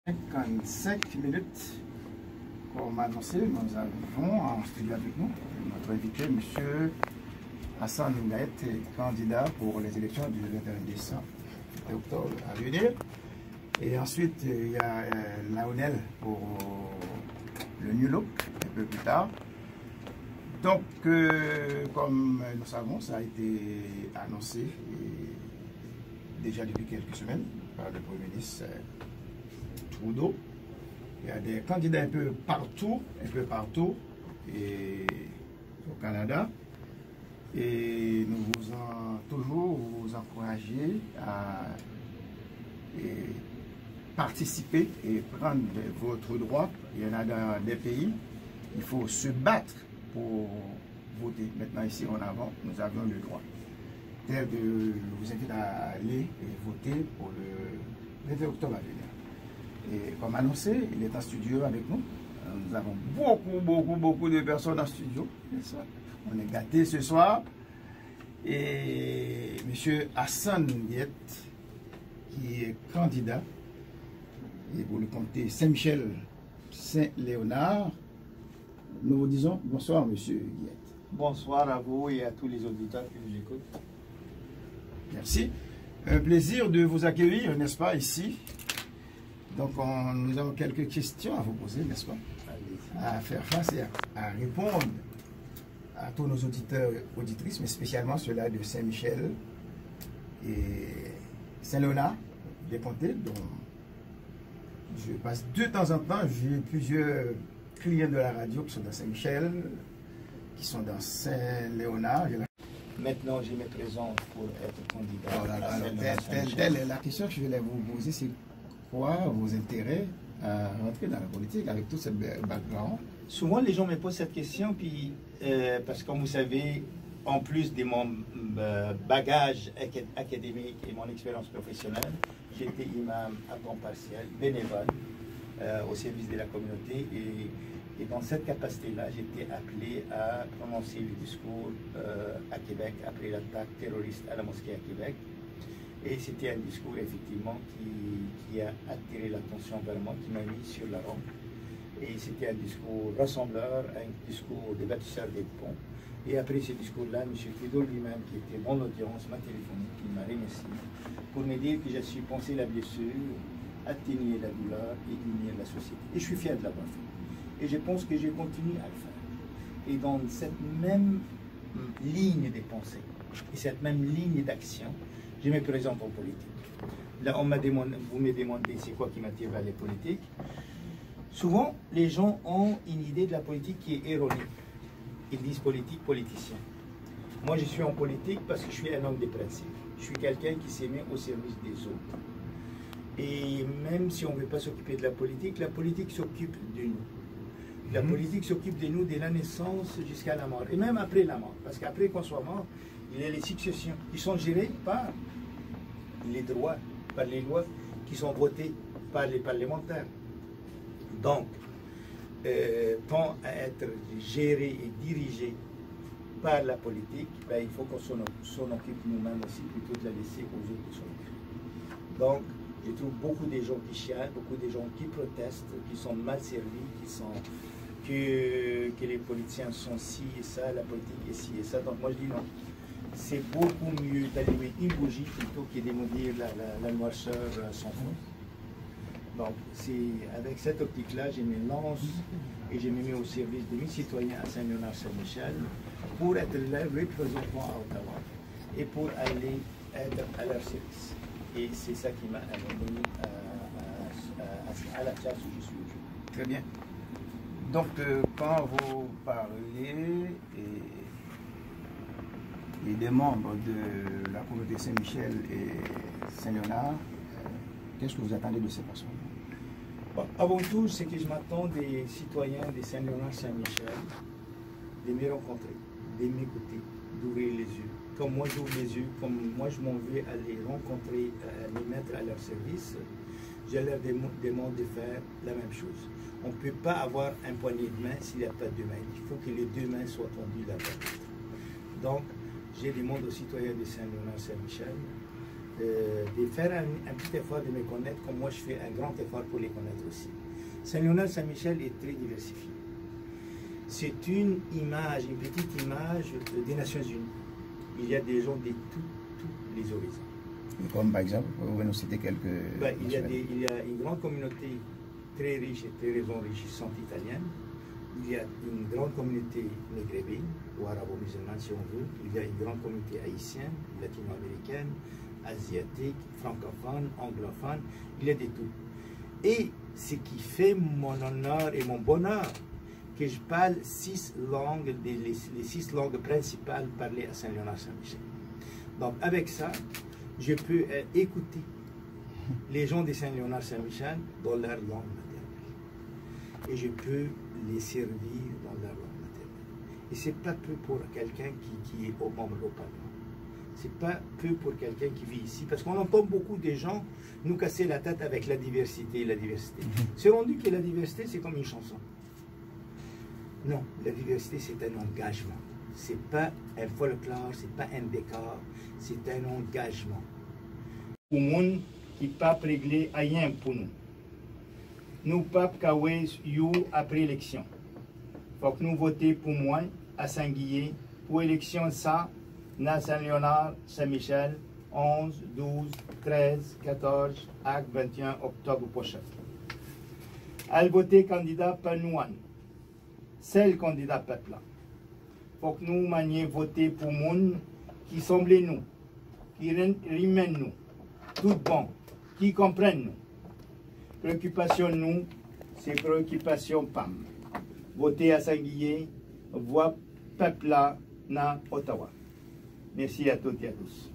55 minutes. Comme annoncé, nous avons en studio avec nous notre invité, M. Hassan Ngaet, candidat pour les élections du 21 octobre à venir. Et ensuite, il y a Laonel pour le New Look, un peu plus tard. Donc, comme nous savons, ça a été annoncé déjà depuis quelques semaines par le Premier ministre Trudeau. Il y a des candidats un peu partout et au Canada. Et nous toujours vous encourager à participer et prendre votre droit. Il y en a dans des pays, il faut se battre pour voter. Maintenant, ici en avant, nous avons le droit. Je vous invite à aller voter pour le 20 octobre à venir. Et comme annoncé, il est en studio avec nous. Nous avons beaucoup de personnes en studio. On est gâtés ce soir. Et M. Hassan Ngaet, qui est candidat, et pour le comté Saint-Michel-Saint-Léonard, nous vous disons bonsoir, M. Ngaet. Bonsoir à vous et à tous les auditeurs qui nous écoutent. Merci. Un plaisir de vous accueillir, n'est-ce pas, ici. Donc, nous avons quelques questions à vous poser, n'est-ce pas? À faire face et à répondre à tous nos auditeurs et auditrices, mais spécialement ceux-là de Saint-Michel et Saint-Léonard, des comtés, dont je passe de temps en temps. J'ai plusieurs clients de la radio qui sont dans Saint-Michel, qui sont dans Saint-Léonard. Maintenant, je me présente pour être candidat. Voilà, telle est la question que je voulais vous poser, c'est quoi vos intérêts à rentrer dans la politique avec tout ce background? Souvent, les gens me posent cette question, puis, parce que comme vous savez, en plus de mon bagage académique et mon expérience professionnelle, j'étais imam à temps partiel, bénévole, au service de la communauté. Et dans cette capacité-là, j'étais appelé à prononcer le discours à Québec après l'attaque terroriste à la mosquée à Québec. Et c'était un discours effectivement qui a attiré l'attention vers moi, qui m'a mis sur la rampe. Et c'était un discours rassembleur, un discours de bâtisseur des ponts. Et après ce discours-là, M. Trudeau lui-même, qui était mon audience, m'a téléphoné, qui m'a remercié pour me dire que j'ai su penser la blessure, atténuer la douleur et unir la société. Et je suis fier de l'avoir fait. Et je pense que je continue à le faire. Et dans cette même ligne de pensée et cette même ligne d'action, je me présente en politique. Là, vous me demandez c'est quoi qui m'attire vers les politiques. Souvent, les gens ont une idée de la politique qui est erronée. Ils disent politique, politicien. Moi, je suis en politique parce que je suis un homme de principe. Je suis quelqu'un qui s'est mis au service des autres. Et même si on ne veut pas s'occuper de la politique s'occupe de nous. La politique s'occupe de nous dès la naissance jusqu'à la mort. Et même après la mort. Parce qu'après qu'on soit mort, il y a les successions qui sont gérées par les droits, par les lois qui sont votées par les parlementaires. Donc, tant à être géré et dirigé par la politique, ben, il faut qu'on s'en occupe nous-mêmes aussi, plutôt de la laisser aux autres de s'en occuper. Donc, je trouve beaucoup de gens qui chialent, beaucoup de gens qui protestent, qui sont mal servis, que les politiciens sont ci et ça, la politique est ci et ça. Donc moi je dis non. C'est beaucoup mieux d'allumer une bougie plutôt que de maudire la noirceur sans fond. Donc c'est avec cette optique-là, je me lance et je me mets au service de mes citoyens à Saint-Léonard-Saint-Michel pour être leur représentant à Ottawa et pour aller être à leur service. Et c'est ça qui m'a amené à la classe où je suis aujourd'hui. Très bien. Donc, quand vous parlez et des membres de la communauté Saint-Michel et Saint-Léonard, qu'est-ce que vous attendez de ces personnes? Bon, avant tout, c'est que je m'attends des citoyens de Saint-Léonard-Saint-Michel de me rencontrer, de m'écouter, d'ouvrir les yeux. Comme moi j'ouvre les yeux, comme moi je m'en vais à les rencontrer, les mettre à leur service, je leur demande de faire la même chose. On ne peut pas avoir un poignet de main s'il n'y a pas de main. Il faut que les deux mains soient tendues l'un vers l'autre. Donc, je demande aux citoyens de Saint-Léonard-Saint-Michel de faire un petit effort de me connaître, comme moi je fais un grand effort pour les connaître aussi. Saint-Léonard Saint-Michel est très diversifié. C'est une image, une petite image des Nations Unies. Il y a des gens de tous les horizons. Comme par exemple, vous pouvez nous citer quelques... Il y a une grande communauté très riche et très enrichissante italienne. Il y a une grande communauté maghrébine ou arabo-musulmane si on veut. Il y a une grande communauté haïtienne, latino-américaine, asiatique, francophone, anglophone. Il y a de tout. Et ce qui fait mon honneur et mon bonheur, que je parle 6 langues, les 6 langues principales parlées à Saint-Léonard-Saint-Michel. Donc avec ça, je peux écouter les gens de Saint-Léonard-Saint-Michel dans leur langue maternelle. Et je peux les servir dans leur langue maternelle. Et ce n'est pas peu pour quelqu'un qui est au membre au Parlement. Ce n'est pas peu pour quelqu'un qui vit ici. Parce qu'on entend beaucoup de gens nous casser la tête avec la diversité. La diversité. C'est rendu que la diversité, c'est comme une chanson. Non, la diversité, c'est un engagement. Ce n'est pas un folklore, ce n'est pas un décor, c'est un engagement. Pour nous, qui ne peut pas régler rien pour nous. Nous ne pouvons pas après l'élection. Il faut que nous votions pour moi, à Saint-Guillet, pour l'élection ça, à Saint-Léonard, Saint-Michel, 11, 12, 13, 14, 21 octobre prochain. Elle voter candidat par nous. C'est le candidat peuple. Il faut que nous manions voter pour le monde qui semble nous, qui rimène nous, tout bon, qui comprennent nous. Préoccupation nous, c'est préoccupation PAM. Voter à Saint-Guillet, voix peuple là, na Ottawa. Merci à toutes et à tous.